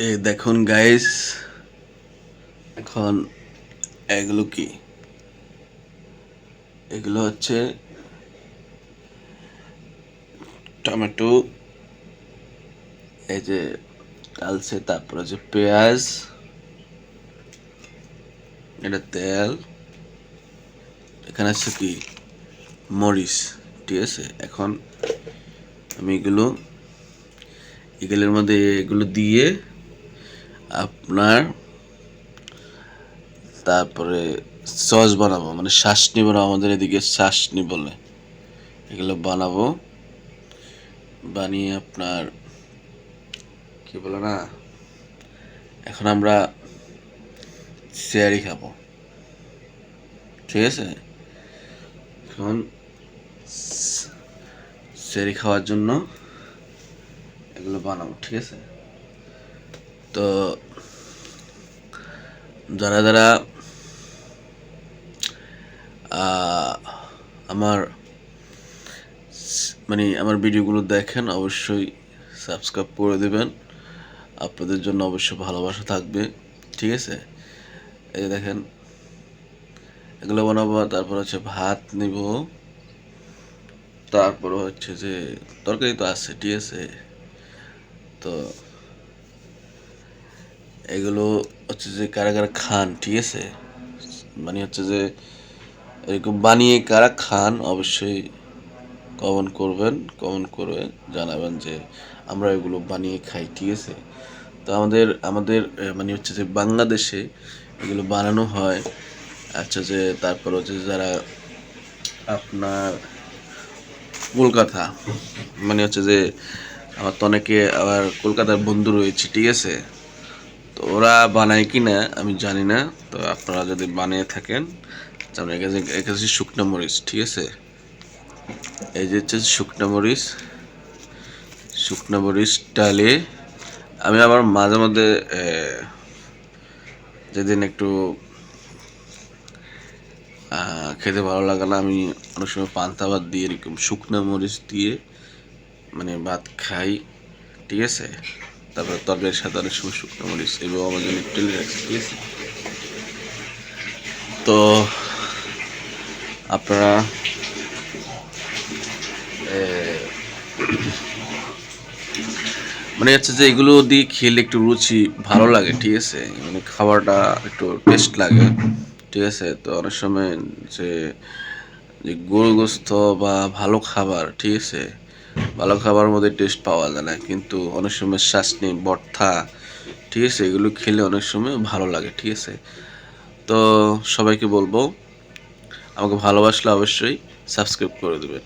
এই দেখুন গাইস, এখন এগুলো কি? এগুলো হচ্ছে টমেটো, এই যে ডালছে, তারপরে যে পেঁয়াজ, এটা তেল, এখানে আছে কি মরিচ, ঠিক আছে। এখন আমি এগুলোর মধ্যে এগুলো দিয়ে আপনার তারপরে সস বানাবো, মানে চাশনি বানাবো, আমাদের এদিকে চাশনি বলে। এগুলো বানাবো, বানিয়ে আপনার কি বলে না, এখন আমরা শেয়ারই খাবো, ঠিক আছে। এখন শেয়ারি খাওয়ার জন্য এগুলো বানাবো, ঠিক আছে। তো যারা যারা আমার আমার ভিডিওগুলো দেখেন অবশ্যই সাবস্ক্রাইব করে দেবেন। আপনাদের জন্য অবশ্যই ভালোবাসা থাকবে, ঠিক আছে। এই যে দেখেন, এগুলো বানাবো, তারপর হচ্ছে ভাত নিব, তারপর হচ্ছে যে তরকারি তো আছে, ঠিক আছে। তো এগুলো হচ্ছে যে কারা কারা খান, ঠিক আছে, মানে হচ্ছে যে এরকম বানিয়ে কারা খান অবশ্যই কমেন্ট করে জানাবেন যে আমরা এগুলো বানিয়ে খাই, ঠিক আছে। তো আমাদের আমাদের মানে হচ্ছে যে বাংলাদেশে এগুলো বানানো হয়। আচ্ছা, যে তারপর হচ্ছে যারা আপনার কলকাতা, মানে হচ্ছে যে আমার তো অনেকে আবার কলকাতার বন্ধু রয়েছে, ঠিক আছে। তো ওরা বানায় কি না আমি জানি না। তো আপনারা যদি বানিয়ে থাকেন, যেমন একাশি শুকনো মরিচ, ঠিক আছে। এই যে হচ্ছে শুকনো মরিচ ডালে আমি আবার মাঝে মধ্যে যেদিন একটু খেতে ভালো লাগে না, আমি অনেক সময় পান্তা ভাত দিয়ে এরকম শুকনো মরিচ দিয়ে মানে ভাত খাই, ঠিক আছে। তারপরে তরকারির সাথে অনেক সময় শুকনো মরিচ এবং আমার জন্য টেলে রাখছি, ঠিক আছে। তো আপনারা মানে হচ্ছে যে এগুলো দিয়ে খেলে একটু রুচি ভালো লাগে, ঠিক আছে, মানে খাবারটা একটু টেস্ট লাগে, ঠিক আছে। তো অনেক সময় যে যে গরু গোস্ত বা ভালো খাবার, ঠিক আছে, ভালো খাবার মধ্যে টেস্ট পাওয়া যায় না, কিন্তু অনেক সময় চাটনি ভর্তা, ঠিক আছে, এগুলো খেলে অনেক সময় ভালো লাগে, ঠিক আছে। তো সবাইকে বলবো আমাকে ভালোবাসলে অবশ্যই সাবস্ক্রাইব করে দেবেন।